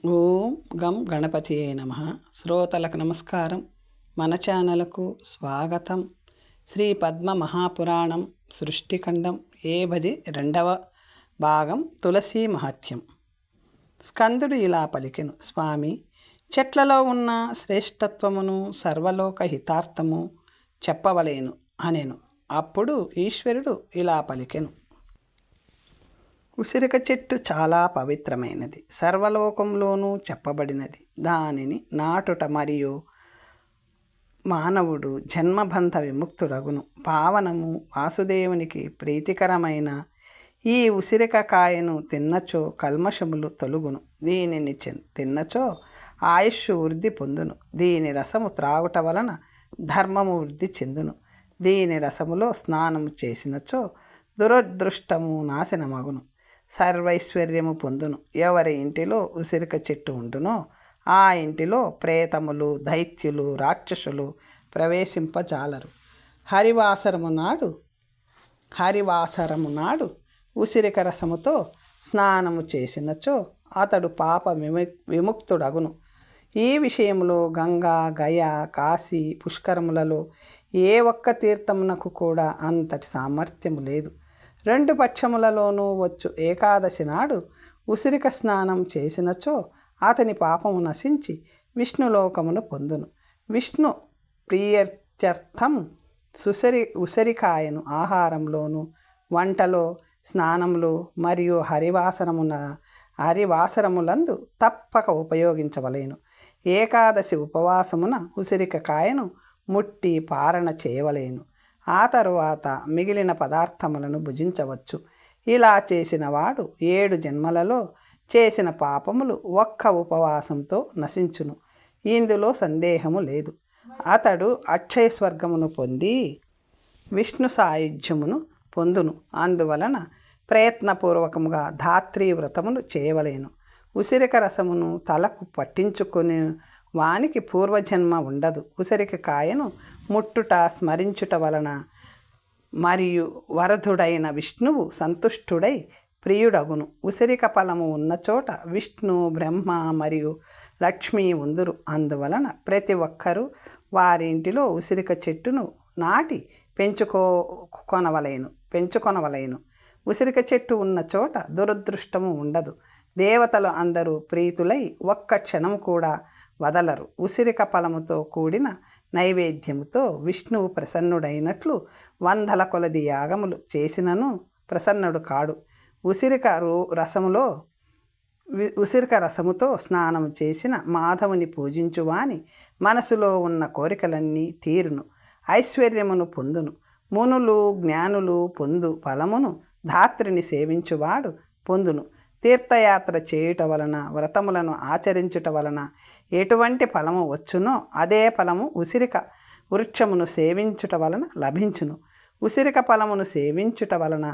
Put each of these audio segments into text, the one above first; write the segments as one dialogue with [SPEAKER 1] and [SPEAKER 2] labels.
[SPEAKER 1] ఓం గం గణపతియే నమః. శ్రోతలకు నమస్కారం. మన ఛానల్కు స్వాగతం. శ్రీ పద్మ మహాపురాణం సృష్టిఖండం 72వ భాగం తులసీ మహత్యం. స్కందుడు ఇలా పలికెను: స్వామి, చెట్లలో ఉన్న శ్రేష్టత్వమును సర్వలోక హితార్థము చెప్పవలేను అనెను. అప్పుడు ఈశ్వరుడు ఇలా పలికెను: ఉసిరిక చెట్టు చాలా పవిత్రమైనది, సర్వలోకంలోనూ చెప్పబడినది. దానిని నాటుట మరియు మానవుడు జన్మబంధ విముక్తుడగును. పావనము, వాసుదేవునికి ప్రీతికరమైన ఈ ఉసిరిక కాయను తిన్నచో కల్మషములు తొలుగును. దీనిని తిన్నచో ఆయుష్ వృద్ధి పొందును. దీని రసము త్రాగుట వలన ధర్మము వృద్ధి చెందును. దీని రసములో స్నానము చేసినచో దురదృష్టము నాశనమగును, సర్వైశ్వర్యము పొందును. ఎవరి ఇంటిలో ఉసిరిక చెట్టు ఉండునో ఆ ఇంటిలో ప్రేతములు, దైత్యులు, రాక్షసులు ప్రవేశింపజాలరు. హరివాసరము నాడు ఉసిరిక రసముతో స్నానము చేసినచో అతడు పాప విముక్తుడగును. ఈ విషయంలో గంగా, గయ, కాశీ, పుష్కరములలో ఏ ఒక్క తీర్థమునకు కూడా అంతటి సామర్థ్యము లేదు. రెండు పక్షములలోనూ వచ్చు ఏకాదశి నాడు ఉసిరిక స్నానం చేసినచో అతని పాపము నశించి విష్ణులోకమును పొందును. విష్ణు ప్రియత్యర్థం ఉసిరికాయను ఆహారంలోను, వంటలో, స్నానములు మరియు హరివాసరములందు తప్పక ఉపయోగించవలేను. ఏకాదశి ఉపవాసమున ఉసిరిక కాయను ముట్టి పారణ చేయవలేను. ఆ తరువాత మిగిలిన పదార్థములను భుజించవచ్చు. ఇలా చేసిన వాడు 7 జన్మలలో చేసిన పాపములు ఒక్క ఉపవాసంతో నశించును. ఇందులో సందేహము లేదు. అతడు అక్షయ స్వర్గమును పొంది విష్ణు సాయుధ్యమును పొందును. అందువలన ప్రయత్నపూర్వకముగా ధాత్రీ వ్రతమును చేయవలేను. ఉసిరిక రసమును తలకు పట్టించుకుని వానికి పూర్వజన్మ ఉండదు. ఉసిరిక కాయను ముట్టుట, స్మరించుట వలన మరియు వరదుడైన విష్ణువు సంతుష్టుడై ప్రియుడగును. ఉసిరిక ఫలము ఉన్న చోట విష్ణు, బ్రహ్మ మరియు లక్ష్మి ఉందురు. అందువలన ప్రతి ఒక్కరూ వారి ఇంటిలో ఉసిరిక చెట్టును నాటి పెంచుకొనవలేను. ఉసిరిక చెట్టు ఉన్న చోట దురదృష్టము ఉండదు. దేవతలు అందరూ ప్రీతులై ఒక్క క్షణం కూడా వదలరు. ఉసిరిక ఫలముతో కూడిన నైవేద్యముతో విష్ణువు ప్రసన్నుడైనట్లు 100 కొలది యాగములు చేసినను ప్రసన్నుడు కాడు. ఉసిరిక రసముతో స్నానం చేసిన మాధవుని పూజించువాని మనసులో ఉన్న కోరికలన్నీ తీరును, ఐశ్వర్యమును పొందును. మునులు, జ్ఞానులు పొందు ఫలమును ధాత్రిని సేవించువాడు పొందును. తీర్థయాత్ర చేయుట వలన, వ్రతములను ఆచరించుట వలన ఎటువంటి ఫలము వచ్చునో అదే ఫలము ఉసిరిక వృక్షమును సేవించుట వలన లభించును. ఉసిరిక ఫలమును సేవించుట వలన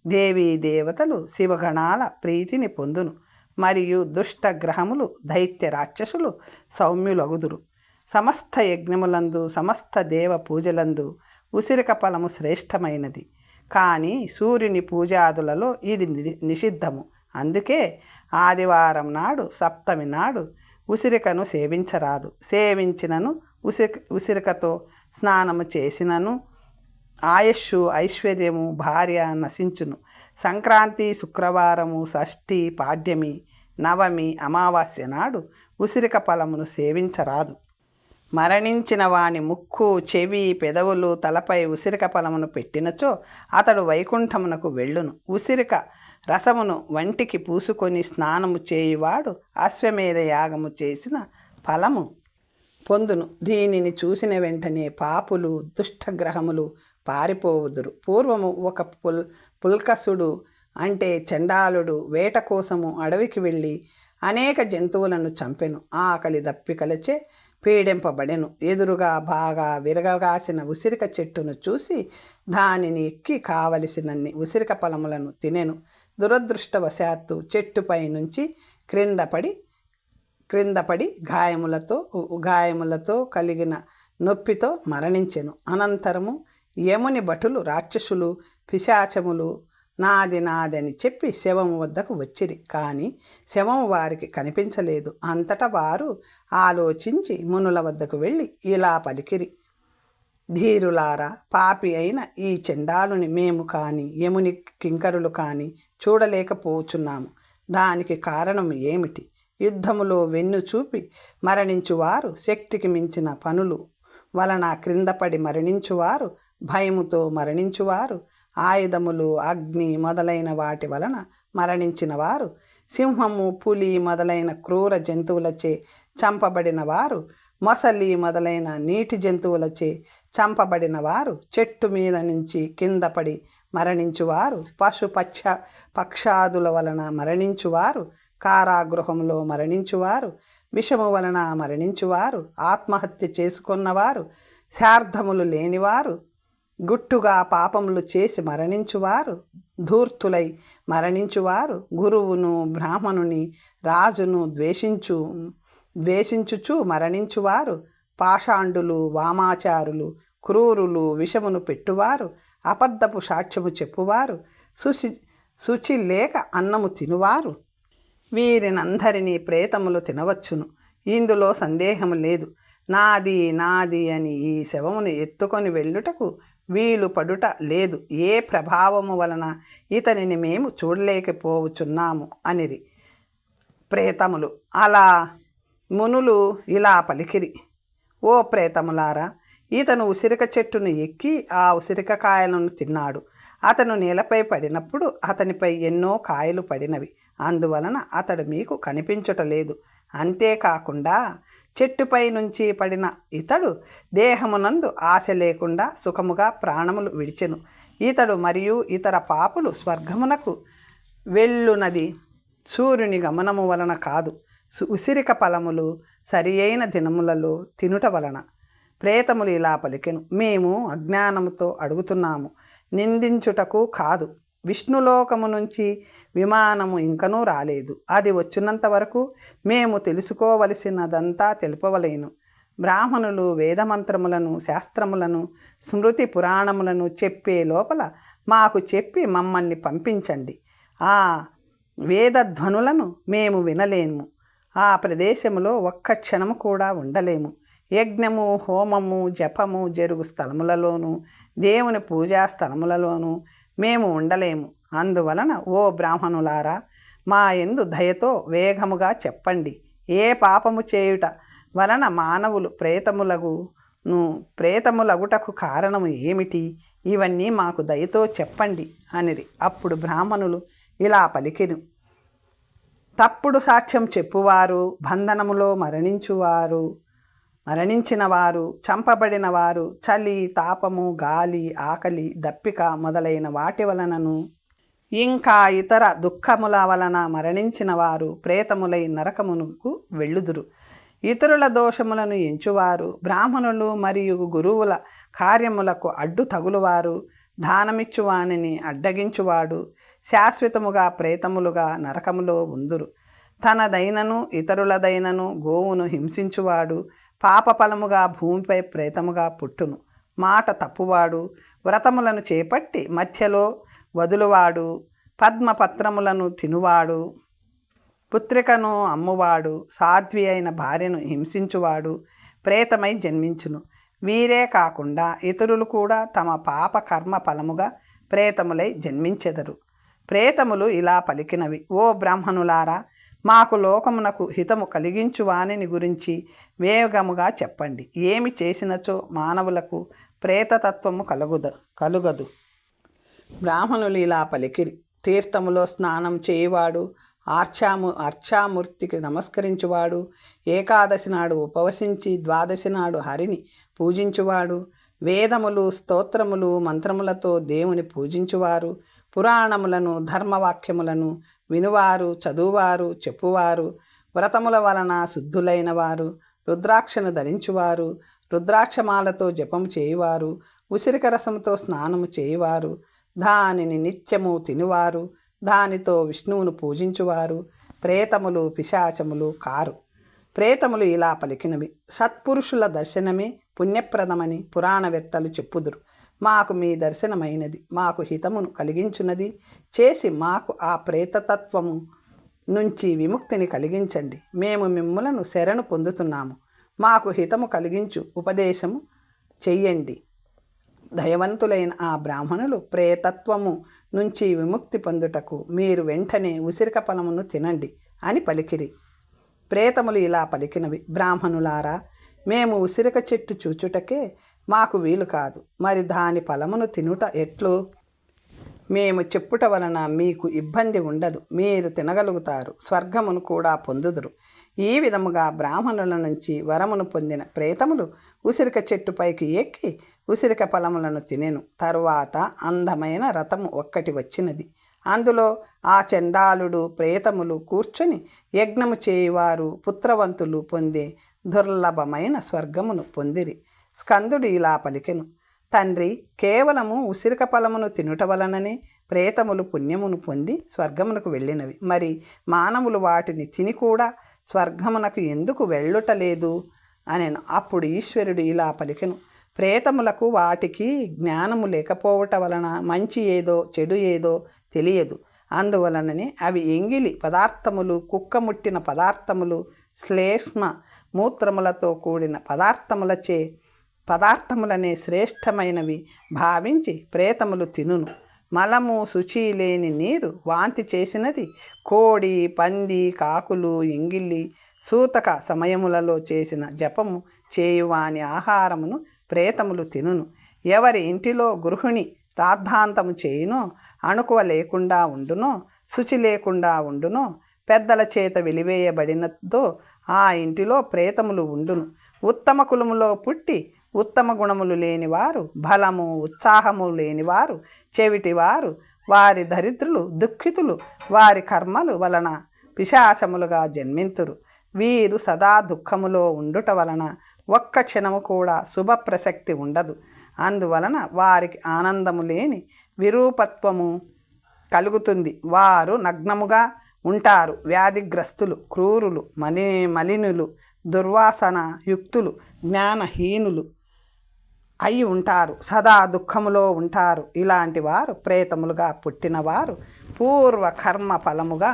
[SPEAKER 1] దేవీ దేవతలు, శివగణాల ప్రీతిని పొందును మరియు దుష్ట గ్రహములు, దైత్య రాక్షసులు సౌమ్యులగుదురు. సమస్త యజ్ఞములందు, సమస్త దేవ పూజలందు ఉసిరిక ఫలము శ్రేష్టమైనది. కానీ సూర్యుని పూజాదులలో ఇది నిషిద్ధము. అందుకే ఆదివారం నాడు, సప్తమి నాడు ఉసిరికను సేవించరాదు. సేవించినను ఉసిరికతో స్నానము చేసినను ఆయుష్షు, ఐశ్వర్యము, భార్య నశించును. సంక్రాంతి, శుక్రవారము, షష్ఠి, పాడ్యమి, నవమి, అమావాస్య నాడు ఉసిరిక ఫలమును సేవించరాదు. మరణించిన వాని ముక్కు, చెవి, పెదవులు, తలపై ఉసిరిక ఫలమును పెట్టినచో అతడు వైకుంఠమునకు వెళ్ళును. ఉసిరిక రసమును వంటికి పూసుకొని స్నానము చేయువాడు అశ్వమేధ యాగము చేసిన ఫలము పొందును. దీనిని చూసిన వెంటనే పాపులు, దుష్టగ్రహములు పారిపోవుదురు. పూర్వము ఒక పుల్కసుడు అంటే చండాలుడు వేట కోసము అడవికి వెళ్ళి అనేక జంతువులను చంపెను. ఆకలి దప్పికలచే పీడింపబడెను. ఎదురుగా బాగా విరగగాసిన ఉసిరిక చెట్టును చూసి దానిని ఎక్కి కావలసినన్ని ఉసిరిక ఫలములను తినెను. దురదృష్టవశాత్తు చెట్టుపై నుంచి క్రిందపడి గాయములతో కలిగిన నొప్పితో మరణించెను. అనంతరము యముని భటులు, రాక్షసులు, పిశాచములు నాది నాదని చెప్పి శవము వద్దకు వచ్చిరి. కానీ శవము వారికి కనిపించలేదు. అంతటా వారు ఆలోచించి మునుల వద్దకు వెళ్ళి ఇలా పలికిరి: ధీరులారా, పాపి అయిన ఈ చండాలుని మేము కాని యముని కింకరులు కాని చూడలేకపోచున్నాము. దానికి కారణం ఏమిటి? యుద్ధములో వెన్ను చూపి మరణించువారు, శక్తికి మించిన పనులు వలన క్రిందపడి మరణించువారు, భయముతో మరణించువారు, ఆయుధములు, అగ్ని మొదలైన వాటి వలన మరణించిన వారు, సింహము, పులి మొదలైన క్రూర జంతువులచే చంపబడిన వారు, మొసలి మొదలైన నీటి జంతువులచే చంపబడిన వారు, చెట్టు మీద నుంచి కింద పడి మరణించువారు, పక్షాదుల వలన మరణించువారు, కారాగృహంలో మరణించువారు, విషము వలన మరణించువారు, ఆత్మహత్య చేసుకున్నవారు, శార్ధములు లేనివారు, గుట్టుగా పాపములు చేసి మరణించువారు, ధూర్తులై మరణించువారు, గురువును, బ్రాహ్మణుని, రాజును ద్వేషించుచు మరణించువారు, పాషాండులు, వామాచారులు, క్రూరులు, విషమును పెట్టువారు, అబద్ధపు సాక్ష్యము చెప్పువారు, శుచి లేక అన్నము తినువారు, వీరినందరినీ ప్రేతములు తినవచ్చును. ఇందులో సందేహము లేదు. నాది నాది అని ఈ శవమును ఎత్తుకొని వెళ్ళుటకు వీలు పడుట లేదు. ఏ ప్రభావము వలన ఇతనిని మేము చూడలేకపోవచ్చున్నాము అనిరి ప్రేతములు. అలా మునులు ఇలా పలికిరి: ఓ ప్రేతములారా, ఇతను ఉసిరిక చెట్టును ఎక్కి ఆ ఉసిరిక కాయలను తిన్నాడు. అతను నేలపై పడినప్పుడు అతనిపై ఎన్నో కాయలు పడినవి. అందువలన అతడు మీకు కనిపించుటలేదు. అంతేకాకుండా చెట్టుపై నుంచి పడిన ఇతడు దేహమునందు ఆశ లేకుండా సుఖముగా ప్రాణములు విడిచెను. ఇతడు మరియు ఇతర పాపులు స్వర్గమునకు వెళ్ళునది సూర్యుని గమనము వలన కాదు, ఉసిరిక ఫలములు సరి అయిన దినములలో తినుట వలన. ప్రేతములు ఇలా పలికెను: మేము అజ్ఞానముతో అడుగుతున్నాము, నిందించుటకు కాదు. విష్ణులోకము నుంచి విమానము ఇంకనూ రాలేదు. అది వచ్చినంత వరకు మేము తెలుసుకోవలసినదంతా తెలుపవలేను. బ్రాహ్మణులు వేదమంత్రములను, శాస్త్రములను, స్మృతి పురాణములను చెప్పే లోపల మాకు చెప్పి మమ్మల్ని పంపించండి. ఆ వేదధ్వనులను మేము వినలేము. ఆ ప్రదేశములో ఒక్క క్షణము కూడా ఉండలేము. యజ్ఞము, హోమము, జపము జరుగు స్థలములలోనూ, దేవుని పూజా స్థలములలోనూ మేము ఉండలేము. అందువలన ఓ బ్రాహ్మణులారా, మా యందు దయతో వేగముగా చెప్పండి. ఏ పాపము చేయుట వలన మానవులు ప్రేతములగుటకు కారణము ఏమిటి? ఇవన్నీ మాకు దయతో చెప్పండి అనిరి. అప్పుడు బ్రాహ్మణులు ఇలా పలికిరు: తప్పుడు సాక్ష్యం చెప్పువారు, బంధనములో మరణించినవారు, చంపబడినవారు, చలి, తాపము, గాలి, ఆకలి, దప్పిక మొదలైన వాటి వలనను, ఇంకా ఇతర దుఃఖముల వలన మరణించిన వారు ప్రేతములై నరకమునకు వెళ్ళుదురు. ఇతరుల దోషములను ఎంచువారు, బ్రాహ్మణులు మరియు గురువుల కార్యములకు అడ్డు తగులువారు, దానమిచ్చువానిని అడ్డగించువాడు శాశ్వతముగా ప్రేతములుగా నరకములో ఉందురు. తనదైనను ఇతరులదైనను గోవును హింసించువాడు పాపఫలముగా భూమిపై ప్రేతముగా పుట్టును. మాట తప్పువాడు, వ్రతములను చేపట్టి మధ్యలో వదులువాడు, పద్మపత్రములను తినువాడు, పుత్రికను అమ్మువాడు, సాధ్వి అయిన భార్యను హింసించువాడు ప్రేతమై జన్మించును. వీరే కాకుండా ఇతరులు కూడా తమ పాప కర్మ ఫలముగా ప్రేతములై జన్మించెదరు. ప్రేతములు ఇలా పలికినవి: ఓ బ్రాహ్మణులారా, మాకు లోకమునకు హితము కలిగించువానిని గురించి వేగముగా చెప్పండి. ఏమి చేసినచో మానవులకు ప్రేతతత్వము కలుగదు. బ్రాహ్మణులు ఇలా పలికిరి: తీర్థములో స్నానం చేయువాడు, అర్చామూర్తికి నమస్కరించువాడు, ఏకాదశి నాడు ఉపవసించి ద్వాదశి నాడు హరిని పూజించువాడు, వేదములు, స్తోత్రములు, మంత్రములతో దేవుని పూజించువారు, పురాణములను, ధర్మవాక్యములను వినువారు, చదువువారు, చెప్పువారు, వ్రతముల వలన శుద్ధులైన వారు, రుద్రాక్షను ధరించువారు, రుద్రాక్షమాలతో జపము చేయువారు, ఉసిరిక రసముతో స్నానము చేయువారు, దానిని నిత్యము తినువారు, దానితో విష్ణువును పూజించువారు ప్రేతములు, పిశాచములు కారు. ప్రేతములు ఇలా పలికినవి: సత్పురుషుల దర్శనమే పుణ్యప్రదమని పురాణవేత్తలు చెప్పుదురు. మాకు మీ దర్శనమైనది, మాకు హితమును కలిగించున్నది చేసి మాకు ఆ ప్రేతతత్వము నుంచి విముక్తిని కలిగించండి. మేము మిమ్ములను శరణు పొందుతున్నాము. మాకు హితము కలిగించు ఉపదేశము చెయ్యండి. దయవంతులైన ఆ బ్రాహ్మణులు ప్రేతత్వము నుంచి విముక్తి పొందుటకు మీరు వెంటనే ఉసిరిక ఫలమును తినండి అని పలికిరి. ప్రేతములు ఇలా పలికినవి: బ్రాహ్మణులారా, మేము ఉసిరిక చెట్టు చూచుటకే మాకు వీలు కాదు, మరి దాని ఫలమును తినుట ఎట్లు? మేము చెప్పుట వలన మీకు ఇబ్బంది ఉండదు, మీరు తినగలుగుతారు, స్వర్గమును కూడా పొందుదురు. ఈ విధముగా బ్రాహ్మణుల నుంచి వరమును పొందిన ప్రేతములు ఉసిరిక చెట్టుపైకి ఎక్కి ఉసిరిక ఫలములను తినెను. తరువాత అందమైన రథము ఒక్కటి వచ్చినది. అందులో ఆ చండాలుడు ప్రేతములు కూర్చొని యజ్ఞము చేయువారు పుత్రవంతులు పొందే దుర్లభమైన స్వర్గమును పొందిరి. స్కందుడు ఇలా పలికెను: తండ్రి, కేవలము ఉసిరిక ఫలమును తినుట వలననే ప్రేతములు పుణ్యమును పొంది స్వర్గమునకు వెళ్ళినవి. మరి మానవులు వాటిని తిని కూడా స్వర్గమునకు ఎందుకు వెళ్ళుటలేదు అనెను. అప్పుడు ఈశ్వరుడు ఇలా పలికెను: ప్రేతములకు వాటికి జ్ఞానము లేకపోవట వలన మంచి ఏదో చెడు ఏదో తెలియదు. అందువలననే అవి ఎంగిలి పదార్థములు, కుక్కముట్టిన పదార్థములు, శ్లేష్మ మూత్రములతో కూడిన పదార్థములనే శ్రేష్టమైనవి భావించి ప్రేతములు తినును. మలము శుచి లేని నీరు వాంతి చేసినది, కోడి, పంది, కాకులు, ఎంగిలి, సూతక సమయములలో చేసిన జపము చేయువాని ఆహారమును ప్రేతములు తినును. ఎవరి ఇంటిలో గృహిణి రాద్ధాంతము చేయునో, అణుకువ లేకుండా ఉండునో, శుచి లేకుండా ఉండునో, పెద్దల చేత వెలివేయబడినదో ఆ ఇంటిలో ప్రేతములు ఉండును. ఉత్తమ కులములో పుట్టి ఉత్తమ గుణములు లేనివారు, బలము ఉత్సాహము లేనివారు, చెవిటివారు, వారి దరిద్రులు, దుఃఖితులు, వారి కర్మలు వలన పిశాచములుగా జన్మింతురు. వీరు సదా దుఃఖములో ఉండుట వలన ఒక్క క్షణము కూడా శుభ ప్రసక్తి ఉండదు. అందువలన వారికి ఆనందము లేని విరూపత్వము కలుగుతుంది. వారు నగ్నముగా ఉంటారు. వ్యాధిగ్రస్తులు, క్రూరులు, మలినులు, దుర్వాసన యుక్తులు, జ్ఞానహీనులు అయి ఉంటారు. సదా దుఃఖములో ఉంటారు. ఇలాంటి వారు ప్రేతములుగా పుట్టినవారు పూర్వ కర్మ ఫలముగా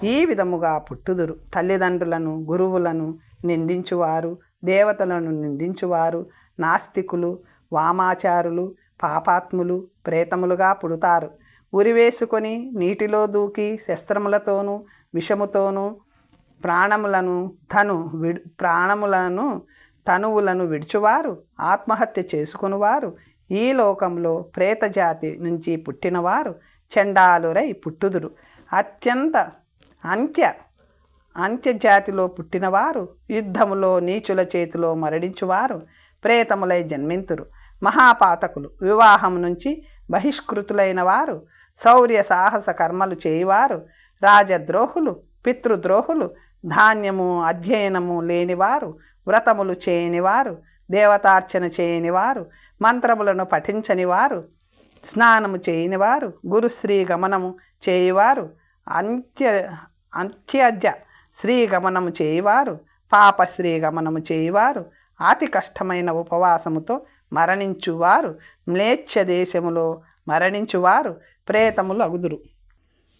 [SPEAKER 1] ఈ విధముగా పుట్టుదురు. తల్లిదండ్రులను, గురువులను నిందించువారు, దేవతలను నిందించువారు, నాస్తికులు, వామాచారులు, పాపాత్ములు ప్రేతములుగా పుడతారు. ఉరివేసుకొని నీటిలో దూకి శస్త్రములతోనూ విషముతోనూ తనువులను విడుచువారు, ఆత్మహత్య చేసుకునివారు, ఈ లోకంలో ప్రేతజాతి నుంచి పుట్టినవారు చండాలురై పుట్టుదురు. అంత్యజాతిలో పుట్టినవారు యుద్ధములో నీచుల చేతిలో మరణించువారు ప్రేతములై జన్మింతురు. మహాపాతకులు, వివాహం నుంచి బహిష్కృతులైన వారు, శౌర్య సాహస కర్మలు చేయువారు, రాజద్రోహులు, పితృద్రోహులు, ధాన్యము అధ్యయనము లేనివారు, వ్రతములు చేయనివారు, దేవతార్చన చేయనివారు, మంత్రములను పఠించనివారు, స్నానము చేయనివారు, గురుశ్రీ గమనము చేయువారు, అంత్యజ శ్రీగమనము చేయువారు, పాపశ్రీ గమనము చేయువారు, అతి కష్టమైన ఉపవాసముతో మరణించువారు, మ్లేచ్ఛ దేశములో మరణించువారు ప్రేతములు అగుదురు.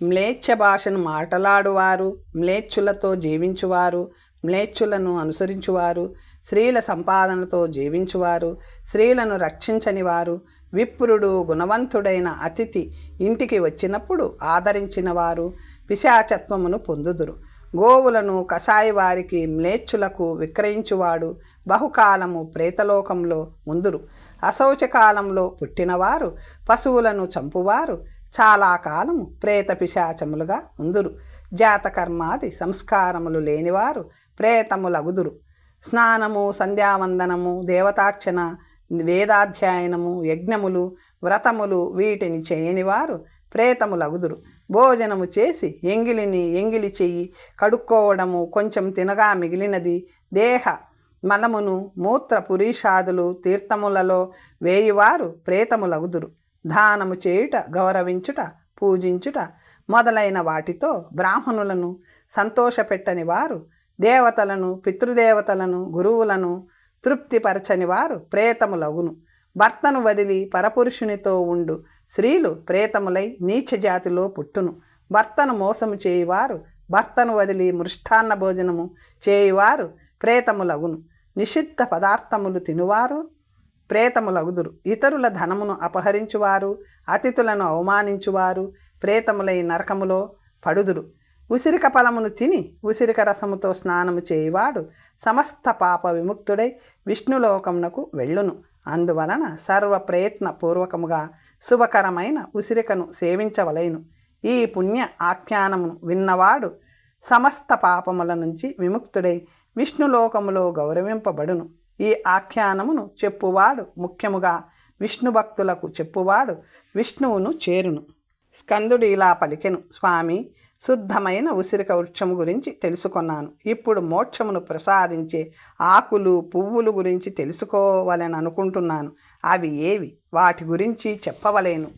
[SPEAKER 1] మ్లేచ్ఛ భాషను మాట్లాడువారు, మ్లేచ్ఛులతో జీవించువారు, మ్లేచ్ఛులను అనుసరించువారు, స్త్రీల సంపాదనతో జీవించువారు, స్త్రీలను రక్షించనివారు, విప్రుడు గుణవంతుడైన అతిథి ఇంటికి వచ్చినప్పుడు ఆదరించిన వారు పిశాచత్వమును పొందుదురు. గోవులను కషాయి వారికి, మ్లేచ్ఛులకు విక్రయించువాడు బహుకాలము ప్రేతలోకంలో ఉందురు. అశౌచకాలంలో పుట్టినవారు, పశువులను చంపువారు చాలా కాలము ప్రేత పిశాచములుగా ఉందురు. జాతకర్మాది సంస్కారములు లేనివారు ప్రేతములగుదురు. స్నానము, సంధ్యావందనము, దేవతార్చన, వేదాధ్యయనము, యజ్ఞములు, వ్రతములు వీటిని చేయనివారు ప్రేతములగుదురు. భోజనము చేసి ఎంగిలి చెయ్యి కడుక్కోవడము, కొంచెం తినగా మిగిలినది దేహ మలమును మూత్ర పురీషాదులు తీర్థములలో వేయువారు ప్రేతములగుదురు. దానము చేయుట, గౌరవించుట, పూజించుట మొదలైన వాటితో బ్రాహ్మణులను సంతోషపెట్టని వారు, దేవతలను, పితృదేవతలను, గురువులను తృప్తిపరచని వారు ప్రేతములగును. భర్తను వదిలి పరపురుషునితో ఉండు స్త్రీలు ప్రేతములై నీచ జాతిలో పుట్టును. భర్తను మోసము చేయువారు, భర్తను వదిలి మృష్టాన్న భోజనము చేయువారు ప్రేతములగును. నిషిద్ధ పదార్థములు తినువారు ప్రేతములగుదురు. ఇతరుల ధనమును అపహరించువారు, అతిథులను అవమానించువారు ప్రేతములై నరకములో పడుదురు. ఉసిరిక ఫలమును తిని ఉసిరిక రసముతో స్నానము చేయువాడు సమస్త పాప విముక్తుడై విష్ణులోకమునకు వెళ్ళును. అందువలన సర్వ ప్రయత్న పూర్వకముగా శుభకరమైన ఉసిరికను సేవించవలెను. ఈ పుణ్య ఆఖ్యానమును విన్నవాడు సమస్త పాపముల నుంచి విముక్తుడై విష్ణులోకములో గౌరవింపబడును. ఈ ఆఖ్యానమును చెప్పువాడు, ముఖ్యముగా విష్ణు భక్తులకు చెప్పువాడు, విష్ణువును చేరును. స్కందుడు ఇలా పలికెను, స్వామి, శుద్ధమైన ఉసిరిక వృక్షము గురించి తెలుసుకొన్నాను. ఇప్పుడు మోక్షమును ప్రసాదించే ఆకులు పువ్వులు గురించి తెలుసుకోవాలని అనుకుంటున్నాను. అవి ఏవి? వాటి గురించి చెప్పవలేను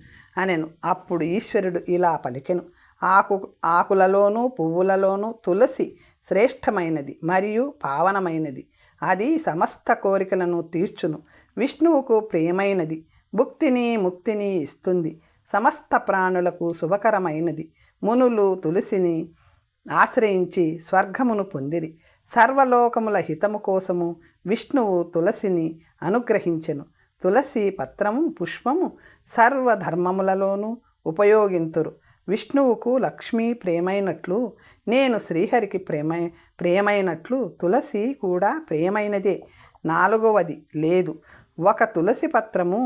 [SPEAKER 1] అనెను. అప్పుడు ఈశ్వరుడు ఇలా పలికెను, ఆకులలోనూ పువ్వులలోనూ తులసి శ్రేష్టమైనది మరియు పావనమైనది. అది సమస్త కోరికలను తీర్చును. విష్ణువుకు ప్రియమైనది. భుక్తిని ముక్తిని ఇస్తుంది. సమస్త ప్రాణులకు శుభకరమైనది. మునులు తులసిని ఆశ్రయించి స్వర్గమును పొందిరి. సర్వలోకముల హితము కోసము విష్ణువు తులసిని అనుగ్రహించెను. తులసి పత్రము పుష్పము సర్వధర్మములలోనూ ఉపయోగింతురు. విష్ణువుకు లక్ష్మీ ప్రేమైనట్లు నేను శ్రీహరికి ప్రియమైనట్లు తులసి కూడా ప్రియమైనదే. నాలుగవది లేదు. ఒక తులసి పత్రము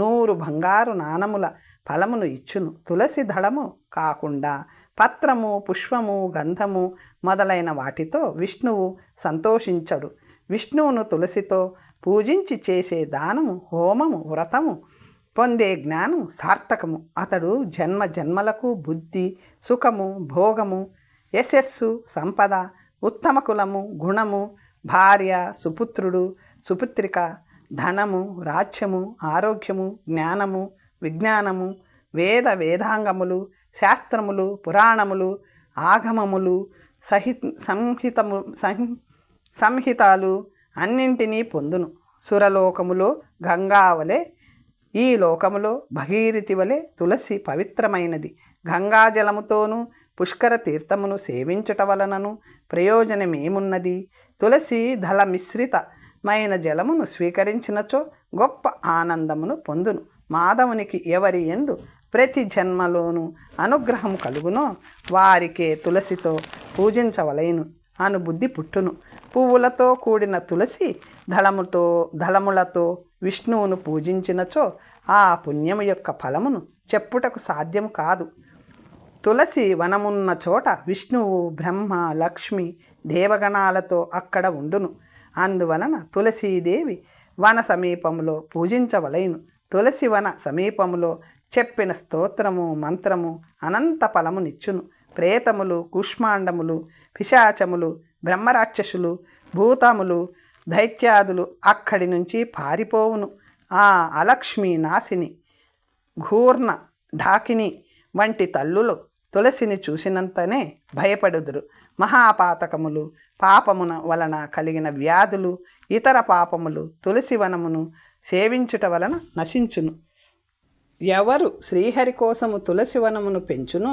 [SPEAKER 1] 100 బంగారు నాణముల ఫలమును ఇచ్చును. తులసి దళము కాకుండా పత్రము పుష్పము గంధము మొదలైన వాటితో విష్ణువు సంతోషించడు. విష్ణువును తులసితో పూజించి చేసే దానము, హోమము, వ్రతము పొందే జ్ఞానం సార్థకము. అతడు జన్మ జన్మలకు బుద్ధి, సుఖము, భోగము, యశస్సు, సంపద, ఉత్తమ కులము, గుణము, భార్య, సుపుత్రుడు, సుపుత్రిక, ధనము, రాజ్యము, ఆరోగ్యము, జ్ఞానము, విజ్ఞానము, వేదాంగములు, శాస్త్రములు, పురాణములు, ఆగమములు, సంహితాలు అన్నింటినీ పొందును. సురలోకములో గంగావలే ఈ లోకములో భగీరథి వలె తులసి పవిత్రమైనది. గంగాజలముతోనూ పుష్కర తీర్థమును సేవించుట వలనను ప్రయోజనమేమున్నది? తులసి దళ మిశ్రితమైన జలమును స్వీకరించినచో గొప్ప ఆనందమును పొందును. మాధవునికి ఎవరి యందు ప్రతి జన్మలోనూ అనుగ్రహం కలుగునో వారికే తులసితో పూజించవలెను అను బుద్ధి పుట్టును. పువ్వులతో కూడిన తులసి దళములతో విష్ణువును పూజించినచో ఆ పుణ్యము యొక్క ఫలమును చెప్పుటకు సాధ్యము కాదు. తులసి వనమున్న చోట విష్ణువు, బ్రహ్మ, లక్ష్మి, దేవగణాలతో అక్కడ ఉండును. అందువలన తులసీదేవి వన సమీపములో పూజించవలెను. తులసి వన సమీపములో చెప్పిన స్తోత్రము, మంత్రము అనంత ఫలమునిచ్చును. ప్రేతములు, కూష్మాండములు, పిశాచములు, బ్రహ్మరాక్షసులు, భూతములు, దైత్యాదులు అక్కడి నుంచి పారిపోవును. ఆ అలక్ష్మి, నాశిని, ఘూర్ణ, ఢాకిని వంటి తల్లులు తులసిని చూసినంతనే భయపడుదురు. మహాపాతకములు, పాపమున వలన కలిగిన వ్యాధులు, ఇతర పాపములు తులసి వనమును సేవించుట వలన నశించును. ఎవరు శ్రీహరి కోసము తులసి వనమును పెంచునో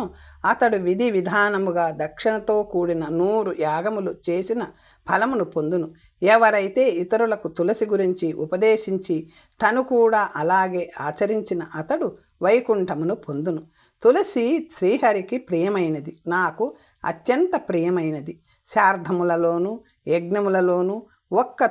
[SPEAKER 1] అతడు విధి విధానముగా దక్షిణతో కూడిన 100 యాగములు చేసిన ఫలమును పొందును. ఎవరైతే ఇతరులకు తులసి గురించి ఉపదేశించి తను కూడా అలాగే ఆచరించిన అతడు వైకుంఠమును పొందును. తులసి శ్రీహరికి ప్రియమైనది, నాకు అత్యంత ప్రియమైనది. శార్ధములలోనూ యజ్ఞములలోనూ ఒక్క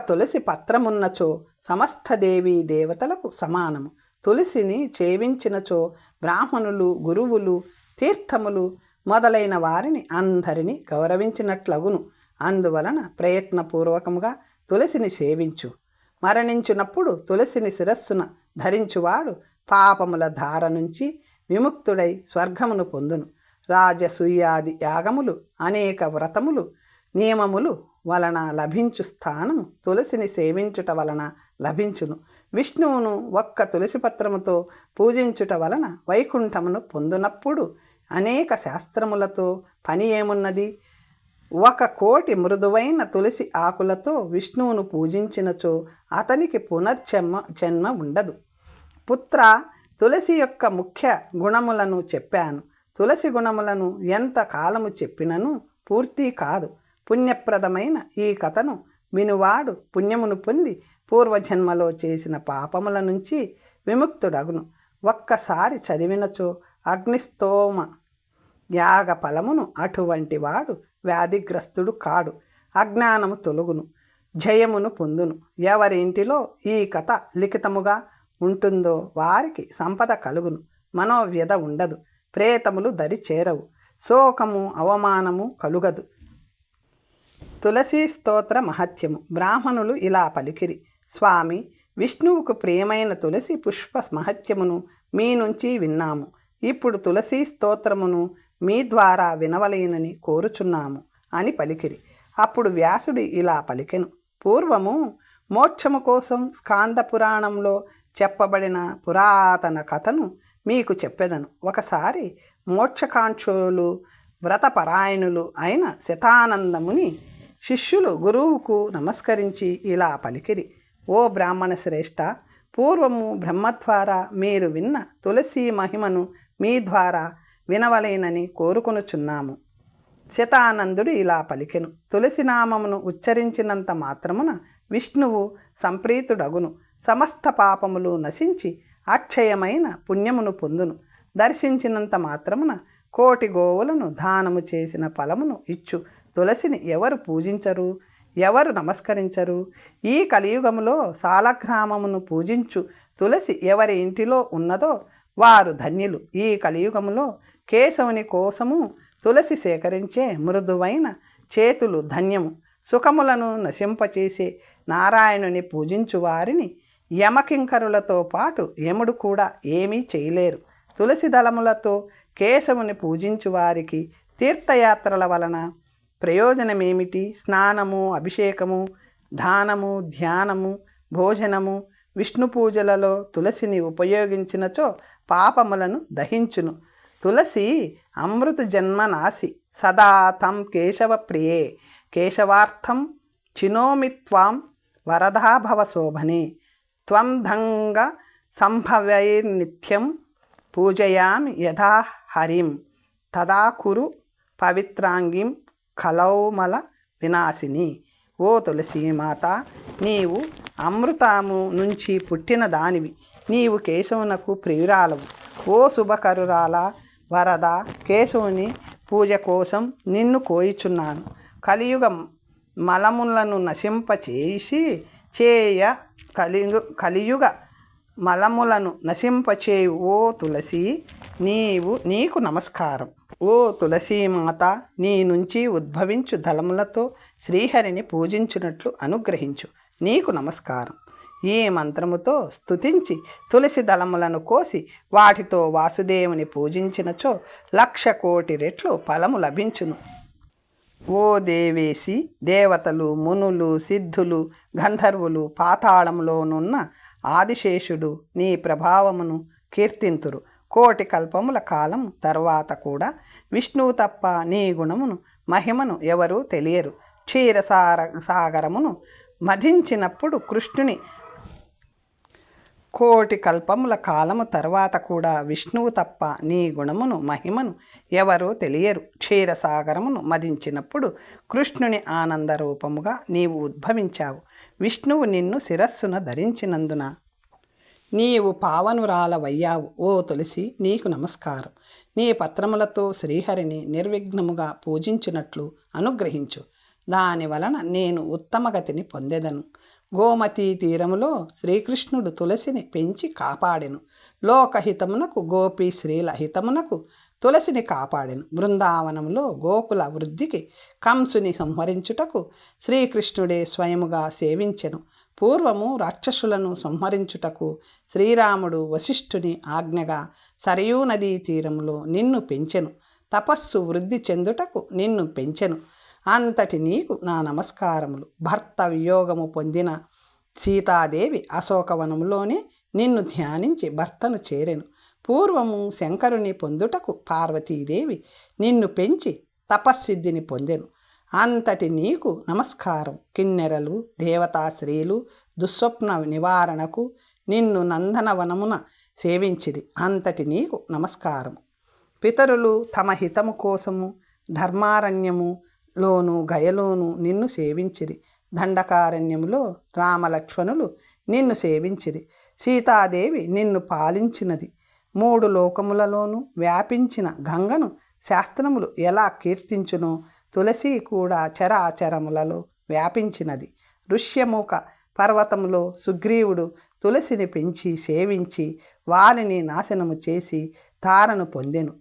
[SPEAKER 1] తులసి పత్రమున్నచో సమస్త దేవీ దేవతలకు సమానము. తులసిని చేవించినచో బ్రాహ్మణులు, గురువులు, తీర్థములు మొదలైన వారిని అందరినీ గౌరవించినట్లగును. అందువలన ప్రయత్నపూర్వకముగా తులసిని సేవించు. మరణించినప్పుడు తులసిని శిరస్సున ధరించువాడు పాపముల ధార నుంచి విముక్తుడై స్వర్గమును పొందును. రాజసూయాది యాగములు, అనేక వ్రతములు, నియమములు వలన లభించు స్థానము తులసిని సేవించుట వలన లభించును. విష్ణువును ఒక్క తులసి పత్రముతో పూజించుట వలన వైకుంఠమును పొందునప్పుడు అనేక శాస్త్రములతో పని ఏమున్నది? 1,000,000 మృదువైన తులసి ఆకులతో విష్ణువును పూజించినచో అతనికి జన్మ ఉండదు. పుత్ర, తులసి యొక్క ముఖ్య గుణములను చెప్పాను. తులసి గుణములను ఎంత కాలము చెప్పినను పూర్తి కాదు. పుణ్యప్రదమైన ఈ కథను వినువాడు పుణ్యమును పొంది పూర్వజన్మలో చేసిన పాపముల నుంచి విముక్తుడగును. ఒక్కసారి చదివినచో అగ్నిస్తోమ యాగ ఫలమును అటువంటి వాడు వ్యాధిగ్రస్తుడు కాడు. అజ్ఞానము తొలగును, జయమును పొందును. ఎవరి ఇంటిలో ఈ కథ లిఖితముగా ఉంటుందో వారికి సంపద కలుగును, మనోవ్యధ ఉండదు, ప్రేతములు దరి చేరవు, శోకము అవమానము కలుగదు. తులసీ స్తోత్ర మహత్యము. బ్రాహ్మణులు ఇలా పలికిరి: స్వామి, విష్ణువుకు ప్రియమైన తులసి పుష్ప మహత్యమును మీ నుంచి విన్నాము. ఇప్పుడు తులసీ స్తోత్రమును మీ ద్వారా వినవలేనని కోరుచున్నాము అని పలికిరి. అప్పుడు వ్యాసుడు ఇలా పలికెను: పూర్వము మోక్షము కోసం స్కాంద పురాణంలో చెప్పబడిన పురాతన కథను మీకు చెప్పెదను. ఒకసారి మోక్షకాంక్షులు వ్రతపరాయణులు అయిన శతానందముని శిష్యులు గురువుకు నమస్కరించి ఇలా పలికిరి: ఓ బ్రాహ్మణ శ్రేష్ఠ, పూర్వము బ్రహ్మ ద్వారా మీరు విన్న తులసి మహిమను మీ ద్వారా వినవలేనని కోరుకొనుచున్నాము. శతానందుడు ఇలా పలికెను: తులసి నామమును ఉచ్చరించినంత మాత్రమున విష్ణువు సంప్రీతుడగును, సమస్త పాపములు నశించి అక్షయమైన పుణ్యమును పొందును. దర్శించినంత మాత్రమున 1,000,000 గోవులను దానము చేసిన ఫలమును ఇచ్చు తులసిని ఎవరు పూజించరు, ఎవరు నమస్కరించరు? ఈ కలియుగములో సాలగ్రామమును పూజించు తులసి ఎవరి ఇంటిలో ఉన్నదో వారు ధన్యులు. ఈ కలియుగములో కేశవుని కోసము తులసి సేకరించే మృదువైన చేతులు ధన్యము. సుఖములను నశింపచేసే నారాయణుని పూజించు వారిని యమకింకరులతో పాటు యముడు కూడా ఏమీ చేయలేరు. తులసి దళములతో కేశవుని పూజించు వారికి తీర్థయాత్రల వలన ప్రయోజనమేమిటి? స్నానము, అభిషేకము, దానము, ధ్యానము, భోజనము, విష్ణు పూజలలో తులసిని ఉపయోగించినచో పాపములను దహించును. తులసి అమృత జన్మనాసి సదా తం కేశవ ప్రియే, కేశవార్థం చినోమి త్వాం వరదాభవ శోభనే, త్వం ధంగ సంభవైర్నిత్యం పూజయామి యథా హరిం, తదా కురు పవిత్రాంగిం కలౌమల వినాశిని. ఓ తులసీమాత, నీవు అమృతము నుంచి పుట్టిన దానివి. నీవు కేశవునకు ప్రియురాలవు. ఓ శుభకరురాల వరద, కేశవుని పూజ కోసం నిన్ను కోయిచున్నాను. కలియుగ మలములను నశింపచేసి కలియుగ మలములను నశింపచేయు ఓ తులసి, నీకు నమస్కారం. ఓ తులసీమాత, నీ నుంచి ఉద్భవించు దళములతో శ్రీహరిని పూజించినట్లు అనుగ్రహించు. నీకు నమస్కారం. ఈ మంత్రముతో స్తుతించి తులసి దళములను కోసి వాటితో వాసుదేవుని పూజించినచో 1,00,000,000 రెట్లు ఫలము లభించును. ఓ దేవేసి, దేవతలు, మునులు, సిద్ధులు, గంధర్వులు, పాతాళంలోనున్న ఆదిశేషుడు నీ ప్రభావమును కీర్తింతురు. 1,000,000 కల్పముల కాలం తర్వాత కూడా విష్ణువు తప్ప నీ గుణమును మహిమను ఎవరూ తెలియరు. క్షీరసాగరమును మధించినప్పుడు కృష్ణుని 1,000,000 కల్పముల కాలము తర్వాత కూడా విష్ణువు తప్ప నీ గుణమును మహిమను ఎవరూ తెలియరు. క్షీరసాగరమును మదించినప్పుడు కృష్ణుని ఆనంద రూపముగా నీవు ఉద్భవించావు. విష్ణువు నిన్ను శిరస్సున ధరించినందున నీవు పావనురాలవయ్యావు. ఓ తులసి, నీకు నమస్కారం. నీ పత్రములతో శ్రీహరిని నిర్విఘ్నముగా పూజించినట్లు అనుగ్రహించు. దాని వలన నేను ఉత్తమగతిని పొందెదను. గోమతీ తీరములో శ్రీకృష్ణుడు తులసిని పెంచి కాపాడెను. లోకహితమునకు, గోపీ శ్రీల హితమునకు తులసిని కాపాడెను. బృందావనంలో గోకుల వృద్ధికి కంసుని సంహరించుటకు శ్రీకృష్ణుడే స్వయముగా సేవించెను. పూర్వము రాక్షసులను సంహరించుటకు శ్రీరాముడు వశిష్ఠుని ఆజ్ఞగా సరయూ నదీ తీరములో నిన్ను పెంచెను. తపస్సు వృద్ధి చెందుటకు నిన్ను పెంచెను. అంతటి నీకు నా నమస్కారములు. భర్త వియోగము పొందిన సీతాదేవి అశోకవనములోనే నిన్ను ధ్యానించి భర్తను చేరెను. పూర్వము శంకరుని పొందుటకు పార్వతీదేవి నిన్ను పెంచి తపస్సిద్ధిని పొందెను. అంతటి నీకు నమస్కారం. కిన్నెరలు దేవతాశ్రీలు దుస్వప్న నివారణకు నిన్ను నందనవనమున సేవించిరి. అంతటి నీకు నమస్కారం. పితరులు తమ హితము కోసము ధర్మారణ్యములోను గయలోను నిన్ను సేవించిరి. దండకారణ్యములో రామలక్ష్మణులు నిన్ను సేవించిరి. సీతాదేవి నిన్ను పాలించినది. 3 లోకములలోనూ వ్యాపించిన గంగను శాస్త్రములు ఎలా కీర్తించునో తులసి కూడా చరాచరములలో వ్యాపించినది. ఋష్యముఖ పర్వతములో సుగ్రీవుడు తులసిని పెంచి సేవించి వారిని నాశనము చేసి తారను పొందెను.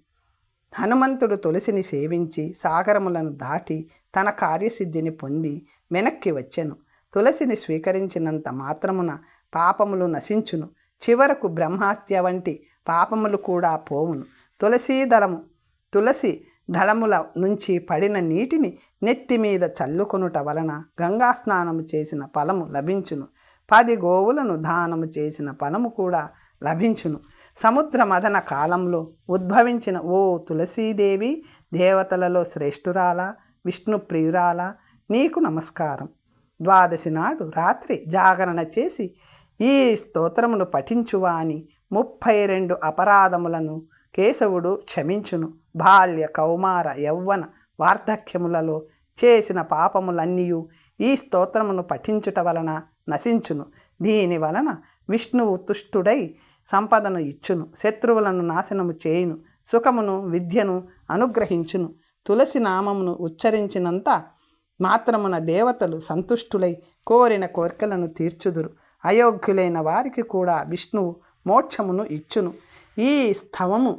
[SPEAKER 1] హనుమంతుడు తులసిని సేవించి సాగరములను దాటి తన కార్యసిద్ధిని పొంది వెనక్కి వచ్చెను. తులసిని స్వీకరించినంత మాత్రమున పాపములు నశించును. చివరకు బ్రహ్మహత్య వంటి పాపములు కూడా పోవును. తులసి దళముల నుంచి పడిన నీటిని నెత్తి మీద చల్లుకొనుట వలన గంగా స్నానము చేసిన ఫలము లభించును. 10 గోవులను దానము చేసిన ఫలము కూడా లభించును. సముద్ర మదన కాలంలో ఉద్భవించిన ఓ తులసీదేవి, దేవతలలో శ్రేష్ఠురాలా, విష్ణు ప్రియురాలా, నీకు నమస్కారం. 12 నాడు రాత్రి జాగరణ చేసి ఈ స్తోత్రమును పఠించువాని 32 అపరాధములను కేశవుడు క్షమించును. బాల్య కౌమార యౌవన వార్ధక్యములలో చేసిన పాపములన్నీయు ఈ స్తోత్రమును పఠించుట వలన నశించును. దీని వలన విష్ణువు తుష్టుడై సంపదను ఇచ్చును, శత్రువులను నాశనము చేయును, సుఖమును విద్యను అనుగ్రహించును. తులసి నామమును ఉచ్చరించినంత మాత్రమున దేవతలు సంతుష్టులై కోరిన కోరికలను తీర్చుదురు. అయోగ్యులైన వారికి కూడా విష్ణువు మోక్షమును ఇచ్చును. ఈ స్థవము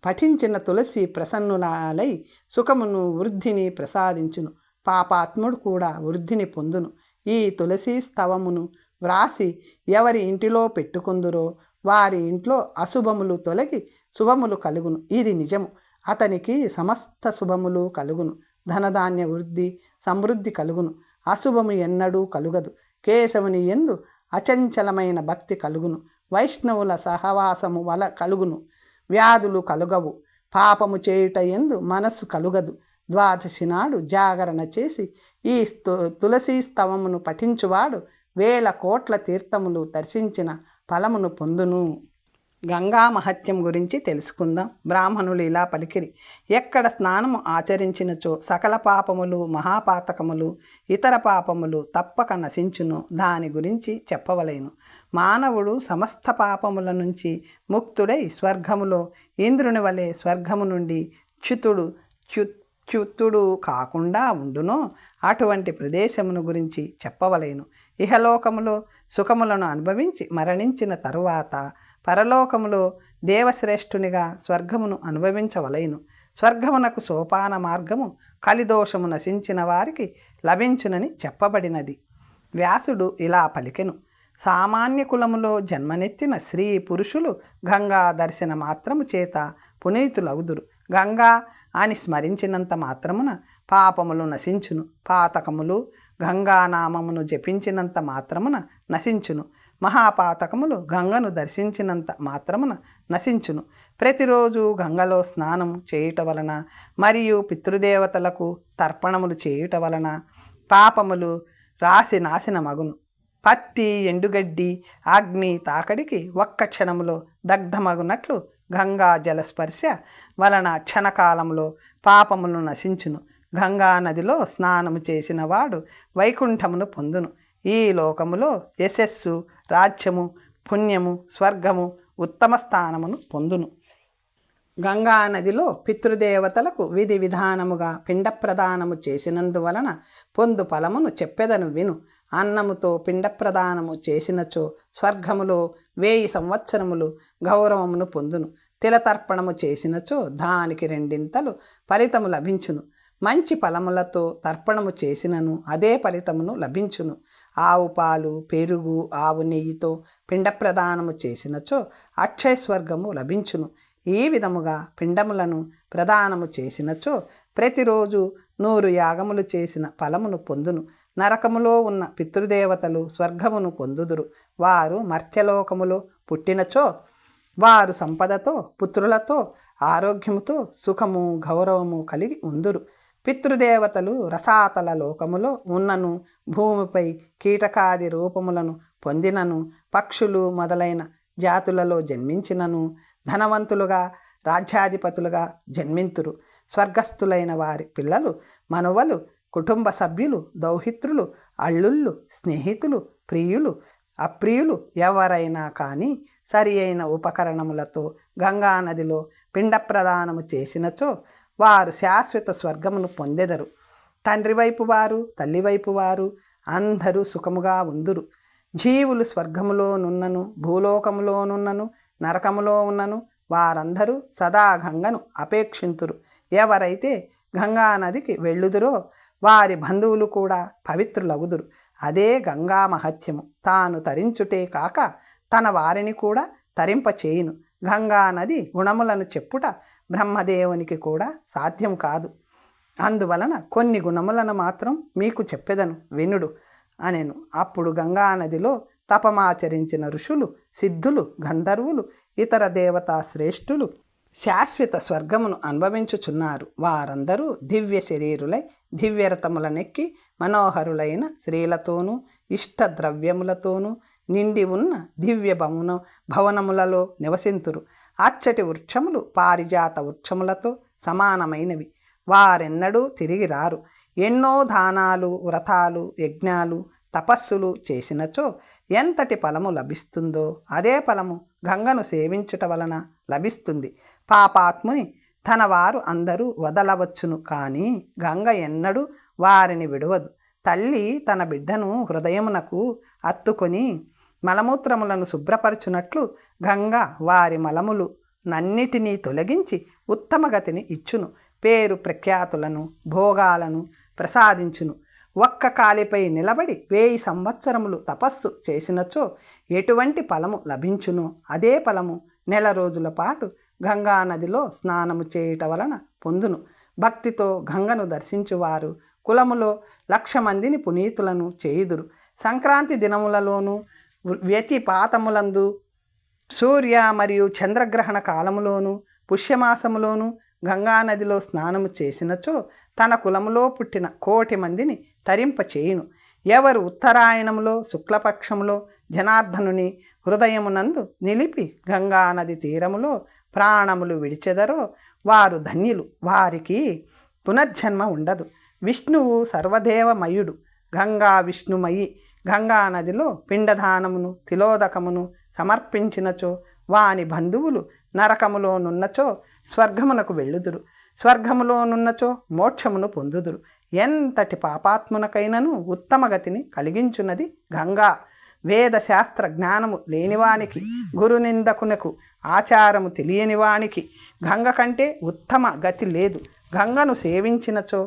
[SPEAKER 1] పఠించిన తులసి ప్రసన్నులాలై సుఖమును వృద్ధిని ప్రసాదించును. పాపాత్ముడు కూడా వృద్ధిని పొందును. ఈ తులసి స్తవమును వ్రాసి ఎవరి ఇంటిలో పెట్టుకుందురో వారి ఇంట్లో అశుభములు తొలగి శుభములు కలుగును. ఇది నిజము. అతనికి సమస్త శుభములు కలుగును. ధనధాన్య వృద్ధి సమృద్ధి కలుగును. అశుభము ఎన్నడూ కలుగదు. కేశవుని యందు అచంచలమైన భక్తి కలుగును. వైష్ణవుల సహవాసము వల కలుగును. వ్యాధులు కలుగవు. పాపము చేయుట యందు మనస్సు కలుగదు. 12 నాడు జాగరణ చేసి ఈ తులసీ స్తవమును పఠించువాడు 1000 కోట్ల తీర్థములు దర్శించిన ఫలమును పొందును. గంగా మహత్యం గురించి తెలుసుకుందాం. బ్రాహ్మణులు ఇలా పలికిరి: ఎక్కడ స్నానము ఆచరించినచో సకల పాపములు, మహాపాతకములు, ఇతర పాపములు తప్పక నశించును. దాని గురించి చెప్పవలేను. మానవుడు సమస్త పాపముల నుంచి ముక్తుడై స్వర్గములో ఇంద్రుని వలె స్వర్గము నుండి చ్యుతుడు కాకుండా ఉండునో అటువంటి ప్రదేశమును గురించి చెప్పవలేను. ఇహలోకములో సుఖములను అనుభవించి మరణించిన తరువాత పరలోకములో దేవశ్రేష్ఠునిగా స్వర్గమును అనుభవించవలెను. స్వర్గమునకు సోపాన మార్గము కలిదోషము నశించిన వారికి లభించునని చెప్పబడినది. వ్యాసుడు ఇలా పలికెను: సామాన్య కులములో జన్మనెత్తిన స్త్రీ పురుషులు గంగా దర్శన మాత్రము చేత పునీతులవుదురు. గంగా అని స్మరించినంత మాత్రమున పాపములు నశించును. పాతకములు గంగానామమును జపించినంత మాత్రమున నశించును. మహాపాతకములు గంగను దర్శించినంత మాత్రమున నశించును. ప్రతిరోజు గంగలో స్నానం చేయుట వలన మరియు పితృదేవతలకు తర్పణములు చేయుట వలన పాపములు రాసి నాశనమగును. పత్తి, ఎండుగడ్డి, అగ్ని తాకడికి ఒక్క క్షణములో దగ్ధమగునట్లు గంగా జలస్పర్శ వలన క్షణకాలంలో పాపములు నశించును. గంగా నదిలో స్నానము చేసిన వాడు వైకుంఠమును పొందును. ఈ లోకములో యశస్సు, రాజ్యము, పుణ్యము, స్వర్గము, ఉత్తమ స్థానమును పొందును. గంగా నదిలో పితృదేవతలకు విధి విధానముగా పిండ ప్రదానము చేసినందువలన పొందు ఫలమును చెప్పెదను విను. అన్నముతో పిండ ప్రదానము చేసినచో స్వర్గములో 1000 సంవత్సరములు గౌరవమును పొందును. తిలతర్పణము చేసినచో దానికి 2 ఫలితము లభించును. మంచి ఫలములతో తర్పణము చేసినను అదే ఫలితమును లభించును. ఆవు పాలు, పెరుగు, ఆవు నెయ్యితో పిండ ప్రదానము చేసినచో అక్షయస్వర్గము లభించును. ఈ విధముగా పిండములను ప్రదానము చేసినచో ప్రతిరోజు 100 యాగములు చేసిన ఫలమును పొందును. నరకములో ఉన్న పితృదేవతలు స్వర్గమును పొందుదురు. వారు మర్త్యలోకములో పుట్టినచో వారు సంపదతో, పుత్రులతో, ఆరోగ్యముతో, సుఖము, గౌరవము కలిగి ఉందురు. పితృదేవతలు రసాతల లోకములో ఉన్నను, భూమిపై కీటకాది రూపములను పొందినను, పక్షులు మొదలైన జాతులలో జన్మించినను, ధనవంతులుగా రాజ్యాధిపతులుగా జన్మింతురు. స్వర్గస్థులైన వారి పిల్లలు, మనువలు, కుటుంబ సభ్యులు, దౌహిత్రులు, అల్లుళ్ళు, స్నేహితులు, ప్రియులు, అప్రియులు ఎవరైనా కానీ సరి అయిన ఉపకరణములతో గంగానదిలో పిండ ప్రదానము చేసినచో వారు శాశ్వత స్వర్గమును పొందెదరు. తండ్రి వైపు వారు, తల్లి వైపు వారు అందరూ సుఖముగా ఉందురు. జీవులు స్వర్గములోనున్నను, భూలోకములోనున్నను, నరకములో ఉన్నను వారందరూ సదా గంగను అపేక్షింతురు. ఎవరైతే గంగానదికి వెళ్ళుదురో వారి బంధువులు కూడా పవిత్రులగుదురు. అదే గంగా మహత్యము. తాను తరించుటే కాక తన వారిని కూడా తరింపచేయును. గంగానది గుణములను చెప్పుట బ్రహ్మదేవునికి కూడా సాధ్యం కాదు. అందువలన కొన్ని గుణములను మాత్రం మీకు చెప్పెదను, వినుడు అనెను. అప్పుడు గంగానదిలో తపమాచరించిన ఋషులు, సిద్ధులు, గంధర్వులు, ఇతర దేవతా శ్రేష్ఠులు శాశ్వత స్వర్గమును అనుభవించుచున్నారు. వారందరూ దివ్య శరీరులై దివ్యరథములనెక్కి మనోహరులైన స్త్రీలతోనూ ఇష్టద్రవ్యములతోనూ నిండి ఉన్న దివ్య భవనములలో నివసింతురు. అచ్చటి వృక్షములు పారిజాత వృక్షములతో సమానమైనవి. వారెన్నడూ తిరిగి రారు. ఎన్నో దానాలు, వ్రతాలు, యజ్ఞాలు, తపస్సులు చేసినచో ఎంతటి ఫలము లభిస్తుందో అదే ఫలము గంగను సేవించుట వలన లభిస్తుంది. పాపాత్ముని తన వారు అందరూ వదలవచ్చును, కానీ గంగ ఎన్నడూ వారిని విడవదు. తల్లి తన బిడ్డను హృదయమునకు అత్తుకొని మలమూత్రములను శుభ్రపరచునట్లు గంగ వారి మలములు నన్నిటినీ తొలగించి ఉత్తమగతిని ఇచ్చును. పేరు ప్రఖ్యాతులను, భోగాలను ప్రసాదించును. ఒక్క కాలిపై నిలబడి 1000 సంవత్సరములు తపస్సు చేసినచో ఎటువంటి ఫలము లభించునో అదే ఫలము నెల రోజుల పాటు గంగానదిలో స్నానము చేయుట వలన పొందును. భక్తితో గంగను దర్శించువారు కులములో 1,00,000 మందిని పునీతులను చేయుదురు. సంక్రాంతి దినములలోనూ, వ్యతిపాతములందు, సూర్య మరియు చంద్రగ్రహణ కాలములోను, పుష్యమాసములోను గంగానదిలో స్నానము చేసినచో తన కులములో పుట్టిన 1,00,00,000 మందిని తరింపచేయును. ఎవరు ఉత్తరాయణములో శుక్లపక్షములో జనార్దనుని హృదయమునందు నిలిపి గంగానది తీరములో ప్రాణములు విడిచెదరో వారు ధన్యులు. వారికి పునర్జన్మ ఉండదు. విష్ణువు సర్వదేవమయుడు. గంగా విష్ణుమయి. గంగానదిలో పిండదానమును, తిలోదకమును సమర్పించినచో వాని బంధువులు నరకములోనున్నచో స్వర్గమునకు వెళ్ళుదురు. స్వర్గములోనున్నచో మోక్షమును పొందుదురు. ఎంతటి పాపాత్మునకైనను ఉత్తమగతిని కలిగించున్నది గంగా. వేదశాస్త్ర జ్ఞానము లేనివానికి, గురునిందకునకు, ఆచారము తెలియనివానికి గంగ కంటే ఉత్తమ గతి లేదు. గంగను సేవించినచో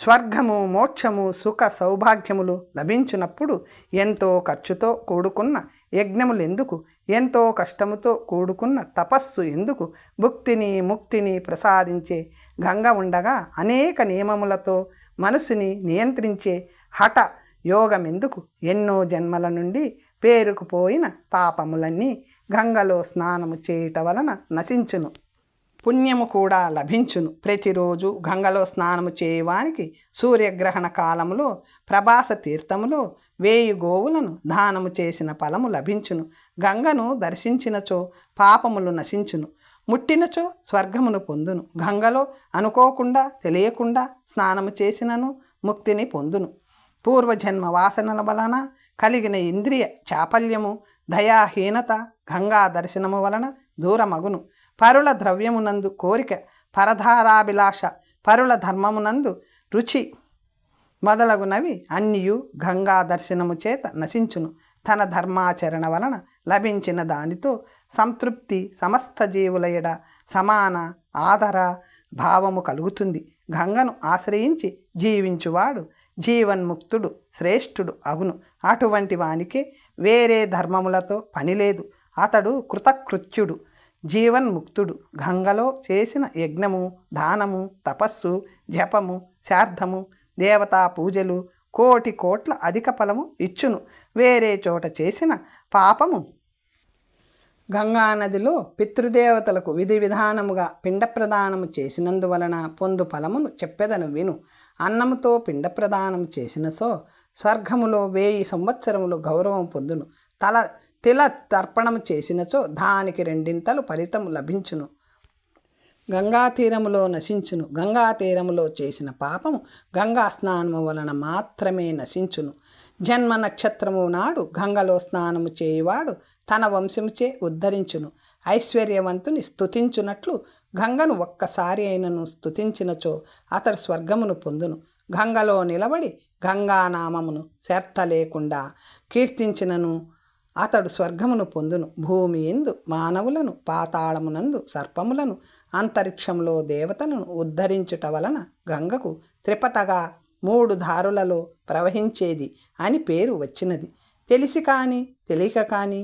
[SPEAKER 1] స్వర్గము, మోక్షము, సుఖ సౌభాగ్యములు లభించినప్పుడు ఎంతో ఖర్చుతో కూడుకున్న యజ్ఞములెందుకు, ఎంతో కష్టముతో కూడుకున్న తపస్సు ఎందుకు? భుక్తిని, ముక్తిని ప్రసాదించే గంగ ఉండగా అనేక నియమములతో మనసుని నియంత్రించే హఠ యోగమెందుకు? ఎన్నో జన్మల నుండి పేరుకుపోయిన పాపములన్నీ గంగలో స్నానము చేయుట వలన నశించును. పుణ్యము కూడా లభించును. ప్రతిరోజు గంగలో స్నానము చేయవానికి సూర్యగ్రహణ కాలములో ప్రభాస తీర్థములో 1000 గోవులను దానము చేసిన ఫలము లభించును. గంగను దర్శించినచో పాపములు నశించును. ముట్టినచో స్వర్గమును పొందును. గంగలో అనుకోకుండా తెలియకుండా స్నానము చేసినను ముక్తిని పొందును. పూర్వజన్మ వాసనల వలన కలిగిన ఇంద్రియ చాపల్యము, దయాహీనత గంగా దర్శనము వలన దూరమగును. పరుల ద్రవ్యమునందు కోరిక, పరధారాభిలాష, పరుల ధర్మమునందు రుచి మొదలగునవి అన్నియు గంగా దర్శనము చేత నశించును. తన ధర్మాచరణ వలన లభించిన దానితో సంతృప్తి సమస్త జీవుల ఎడ సమాన ఆదర భావము కలుగుతుంది. గంగను ఆశ్రయించి జీవించువాడు జీవన్ముక్తుడు, శ్రేష్ఠుడు అగును. అటువంటి వానికి వేరే ధర్మములతో పనిలేదు. అతడు కృతకృత్యుడు, జీవన్ముక్తుడు. గంగలో చేసిన యజ్ఞము, దానము, తపస్సు, జపము, శార్థము, దేవతా పూజలు 1,00,00,000 కోట్ల అధిక ఫలము ఇచ్చును. వేరే చోట చేసిన పాపము గంగానదిలో పితృదేవతలకు విధి విధానముగా పిండ ప్రదానము చేసినందువలన పొందు ఫలమును చెప్పెదను విను. అన్నముతో పిండ ప్రదానం చేసినసో స్వర్గములో 1000 సంవత్సరములు గౌరవం పొందును. తిల తర్పణము చేసినచో దానికి 2 ఫలితము లభించును. గంగా తీరములో నశించును. గంగా తీరములో చేసిన పాపము గంగా స్నానము వలన మాత్రమే నశించును. జన్మ నక్షత్రము నాడు గంగలో స్నానము చేయువాడు తన వంశముచే ఉద్ధరించును. ఐశ్వర్యవంతుని స్తుతించునట్లు గంగను ఒక్కసారి అయినను స్తుతించినచో అతడు స్వర్గమును పొందును. గంగలో నిలబడి గంగానామమును శర్త లేకుండా కీర్తించినను అతడు స్వర్గమును పొందును. భూమి ఎందు మానవులను, పాతాళమునందు సర్పములను, అంతరిక్షంలో దేవతలను ఉద్ధరించుట వలన గంగకు త్రిపతగా 3 దారులలో ప్రవహించేది అని పేరు వచ్చినది. తెలిసి కానీ తెలియక కానీ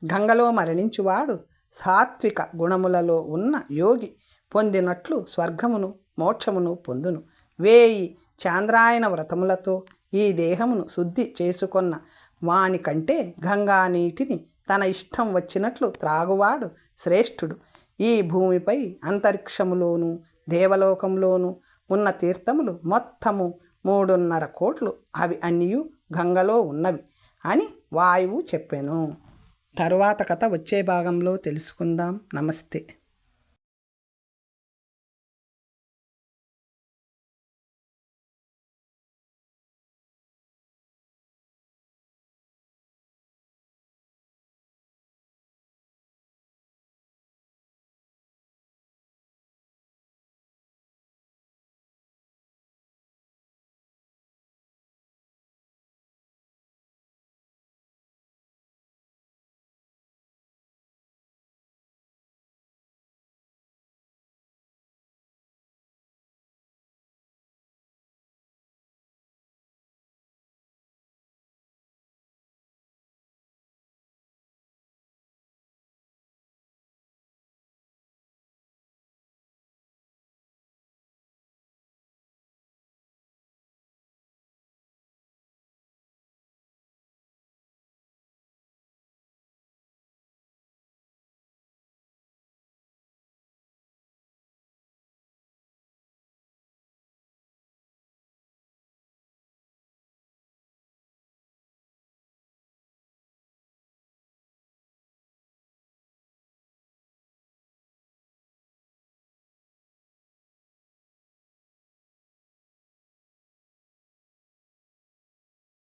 [SPEAKER 1] గంగలో మరణించువాడు సాత్విక గుణములలో ఉన్న యోగి పొందినట్లు స్వర్గమును మోక్షమును పొందును. 1000 చాంద్రాయణ వ్రతములతో ఈ దేహమును శుద్ధి చేసుకొన్న వాని కంటే గంగా నీటిని తన ఇష్టం వచ్చినట్లు త్రాగువాడు శ్రేష్ఠుడు. ఈ భూమిపై అంతరిక్షములోను దేవలోకంలోను ఉన్న తీర్థములు మొత్తము 3.5 కోట్లు. అవి అన్నియు గంగలో ఉన్నవి అని వాయువు చెప్పెను. తరువాత కథ వచ్చే భాగంలో తెలుసుకుందాం. నమస్తే.